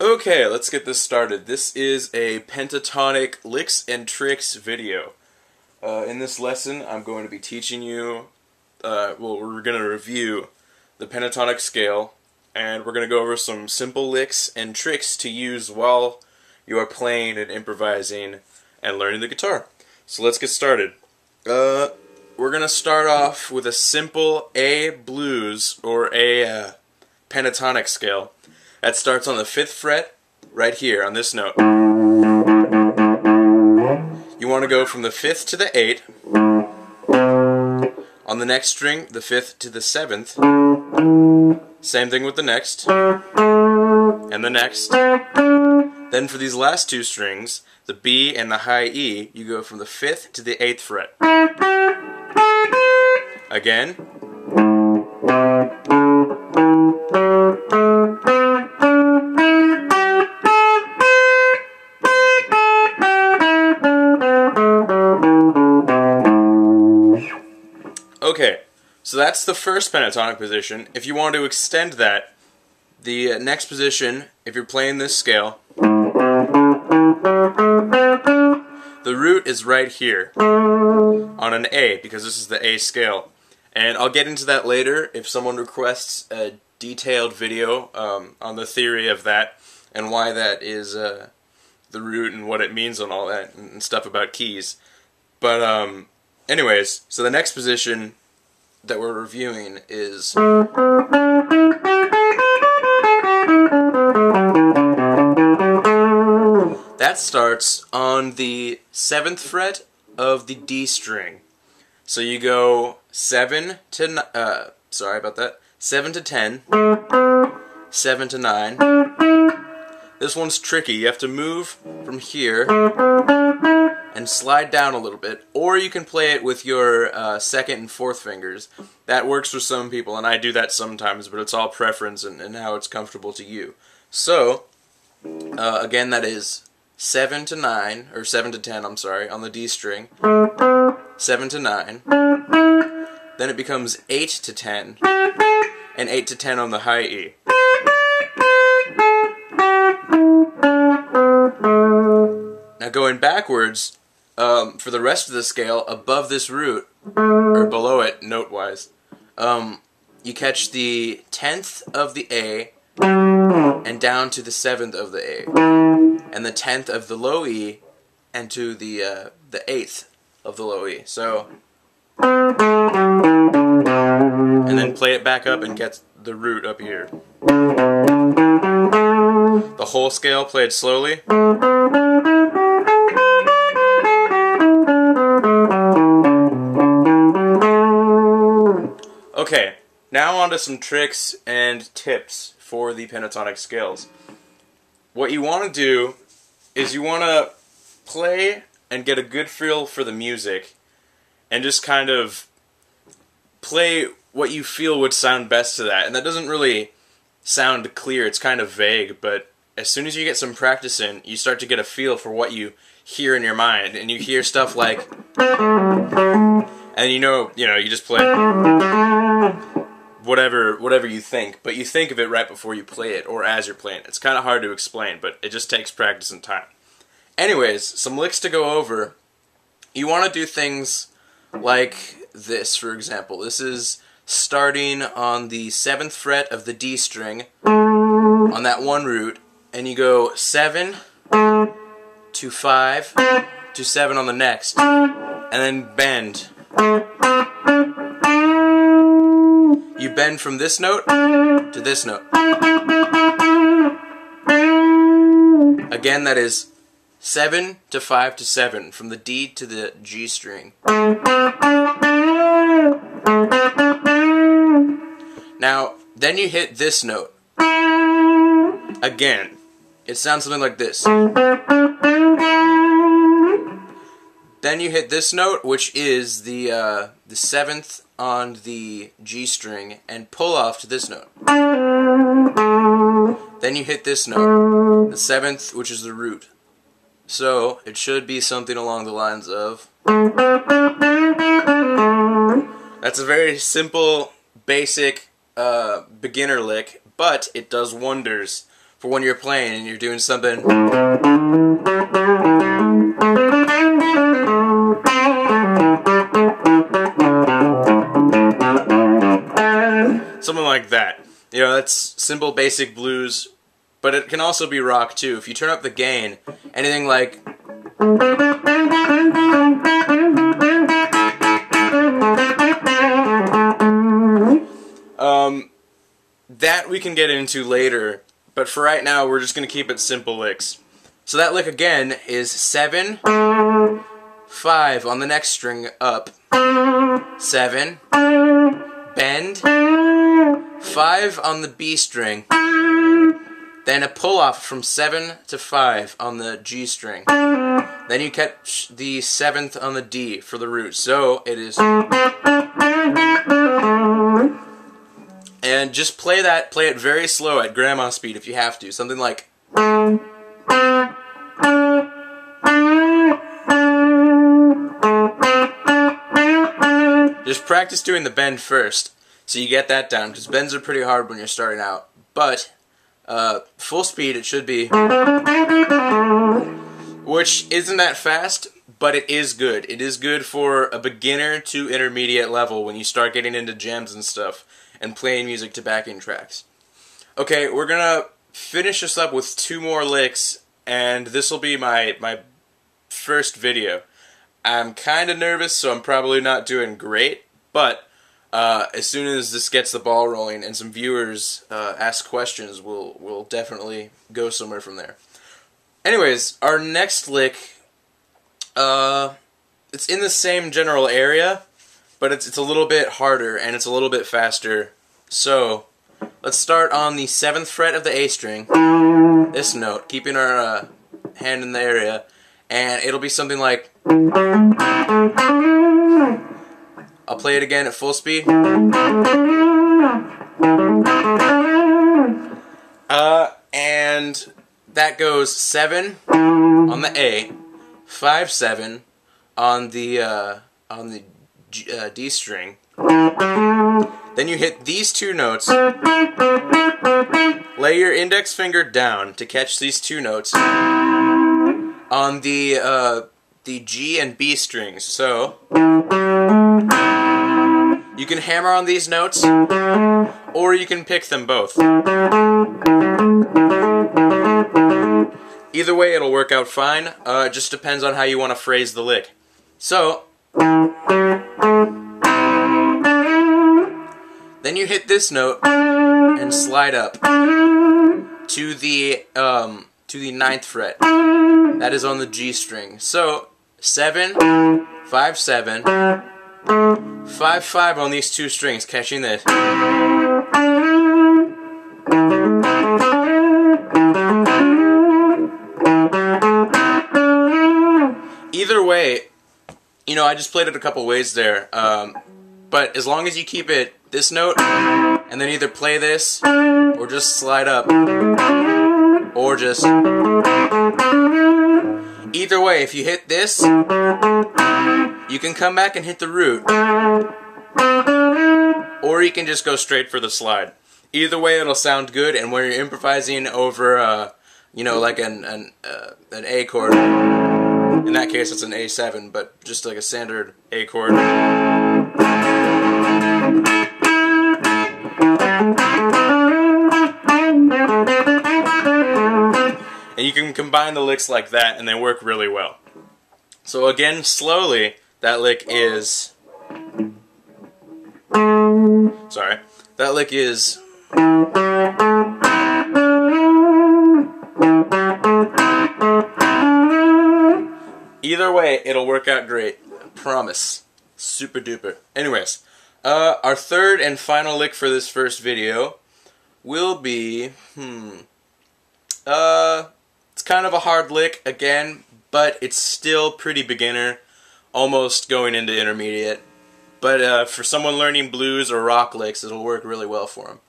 Okay, let's get this started. This is a pentatonic licks and tricks video. In this lesson, I'm going to be teaching you, we're going to review the pentatonic scale, and we're going to go over some simple licks and tricks to use while you are playing and improvising and learning the guitar. So let's get started. We're going to start off with a simple A blues or a pentatonic scale. That starts on the 5th fret, right here, on this note. You want to go from the 5th to the 8th. On the next string, the 5th to the 7th. Same thing with the next. And the next. Then for these last two strings, the B and the high E, you go from the 5th to the 8th fret. Again. Okay, so that's the first pentatonic position. If you want to extend that, the next position, if you're playing this scale, the root is right here on an A, because this is the A scale. And I'll get into that later if someone requests a detailed video on the theory of that and why that is the root and what it means and all that and stuff about keys. But anyways, so the next position that we're reviewing is that starts on the 7th fret of the D string. So you go 7 to 7 to 10, 7 to 9. This one's tricky. You have to move from here and slide down a little bit, or you can play it with your 2nd and 4th fingers. That works for some people, and I do that sometimes, but it's all preference and how it's comfortable to you. So, again, that is 7 to 9, or 7 to 10, I'm sorry, on the D string, 7 to 9, then it becomes 8 to 10, and 8 to 10 on the high E. Now going backwards, for the rest of the scale, above this root, or below it, note-wise, you catch the 10th of the A, and down to the 7th of the A, and the 10th of the low E, and to the 8th of the low E. So, and then play it back up and get the root up here. The whole scale played slowly. Okay, now on to some tricks and tips for the pentatonic scales. What you want to do is you want to play and get a good feel for the music and just kind of play what you feel would sound best to that. And that doesn't really sound clear, it's kind of vague, but as soon as you get some practice in, you start to get a feel for what you hear in your mind, and you hear stuff like, and you just play whatever you think, but you think of it right before you play it, or as you're playing it. It's kind of hard to explain, but it just takes practice and time. Anyways, some licks to go over. You want to do things like this, for example. This is starting on the 7th fret of the D string, on that one root, and you go 7 to 5 to 7 on the next, and then bend. You bend from this note to this note. Again, that is 7 to 5 to 7, from the D to the G string. Now, then you hit this note. Again, it sounds something like this. Then you hit this note, which is the 7th on the G string, and pull off to this note. Then you hit this note, the 7th, which is the root. So, it should be something along the lines of... That's a very simple, basic beginner lick, but it does wonders for when you're playing and you're doing something. Something like that. You know, that's simple basic blues, but it can also be rock too. If you turn up the gain, anything like that we can get into later, but for right now we're just going to keep it simple licks. So that lick again is 7, 5 on the next string up, 7, bend, 5 on the B string, then a pull off from 7 to 5 on the G string. Then you catch the 7th on the D for the root. So it is. And just play it very slow at grandma speed if you have to. Something like. Just practice doing the bend first, so you get that down, because bends are pretty hard when you're starting out. But full speed it should be, which isn't that fast, but it is good. It is good for a beginner to intermediate level when you start getting into jams and stuff and playing music to backing tracks. Okay, we're gonna finish this up with 2 more licks, and this will be my first video. I'm kind of nervous, so I'm probably not doing great, but as soon as this gets the ball rolling and some viewers ask questions, we'll definitely go somewhere from there. Anyways, our next lick, it's in the same general area, but it's a little bit harder and it's a little bit faster. So let's start on the 7th fret of the A string, this note, keeping our hand in the area, and it'll be something like. I'll play it again at full speed. And that goes 7 on the A, 5, 7 on the D string. Then you hit these 2 notes. Lay your index finger down to catch these 2 notes on the G and B strings. So you can hammer on these notes, or you can pick them both. Either way, it'll work out fine. It just depends on how you want to phrase the lick. So then you hit this note and slide up to the 9th fret. That is on the G string. So 7, 5, 7, 5, 5 on these 2 strings, catching this. Either way, you know, I just played it a couple ways there, but as long as you keep it this note, and then either play this, or just slide up, or just. Either way, if you hit this, you can come back and hit the root, or you can just go straight for the slide. Either way, it'll sound good, and when you're improvising over, you know, like an A chord, in that case it's an A7, but just like a standard A chord. And you can combine the licks like that, and they work really well. So again, slowly, that lick is. Sorry. That lick is. Either way, it'll work out great. I promise. Super duper. Anyways, our third and final lick for this first video will be. It's kind of a hard lick, again, but it's still pretty beginner, almost going into intermediate. But for someone learning blues or rock licks, it'll work really well for them.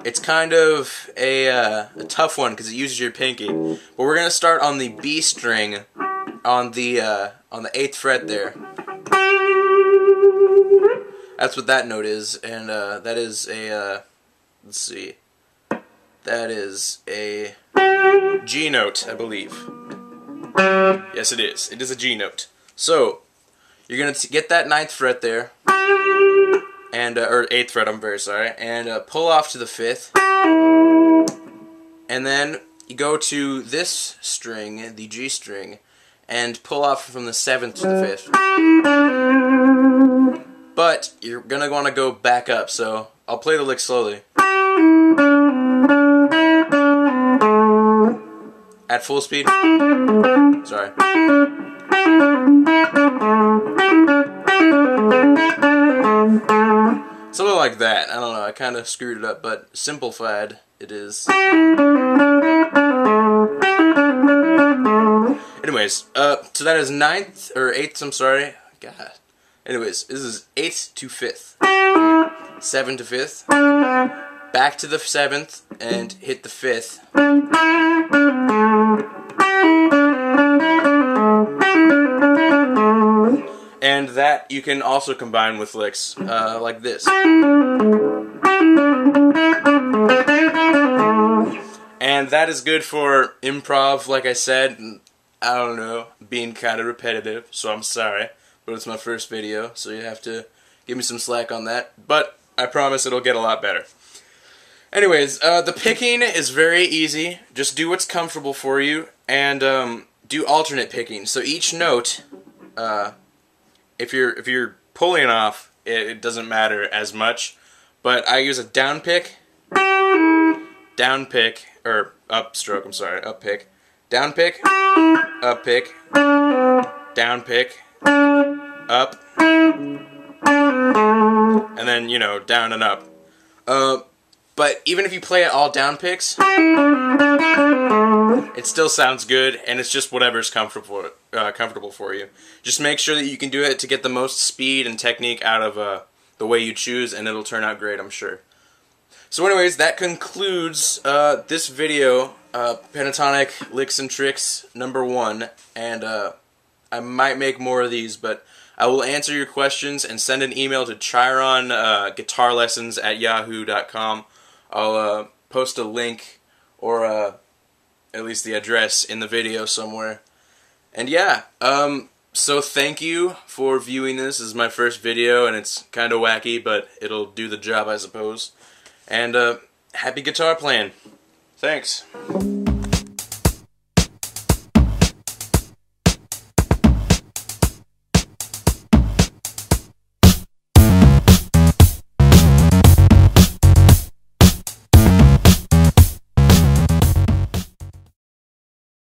It's kind of a tough one because it uses your pinky. But we're gonna start on the B string on the 8th fret there. That's what that note is, and that is a let's see. That is a. G note, I believe. Yes, it is. It is a G note. So, you're going to get that 9th fret there, and or 8th fret, I'm very sorry, and pull off to the 5th, and then you go to this string, the G string, and pull off from the 7th to the 5th. But you're going to want to go back up, so I'll play the lick slowly. At full speed. Sorry. Something like that. I don't know, I kind of screwed it up, but simplified it is. Anyways, so that is 9th, or 8th, I'm sorry. God. Anyways, this is 8th to 5th. 7 to 5th. Back to the 7th, and hit the 5th. And that you can also combine with licks like this. And that is good for improv, like I said. I don't know, being kind of repetitive, so I'm sorry. But it's my first video, so you have to give me some slack on that. But I promise it'll get a lot better. Anyways, the picking is very easy. Just do what's comfortable for you, and do alternate picking. So each note, if you're pulling off, it doesn't matter as much. But I use a down pick, or up stroke. I'm sorry, up pick, down pick, up pick, down pick, up, and then down and up. But even if you play it all down picks, it still sounds good, and it's just whatever's comfortable for you. Just make sure that you can do it to get the most speed and technique out of the way you choose, and it'll turn out great, I'm sure. So anyways, that concludes this video, Pentatonic Licks and Tricks #1, and I might make more of these, but I will answer your questions and send an email to chironguitarlessons@yahoo.com. I'll post a link, or at least the address, in the video somewhere. And yeah, so thank you for viewing this. This is my first video, and it's kind of wacky, but it'll do the job, I suppose. And happy guitar playing. Thanks.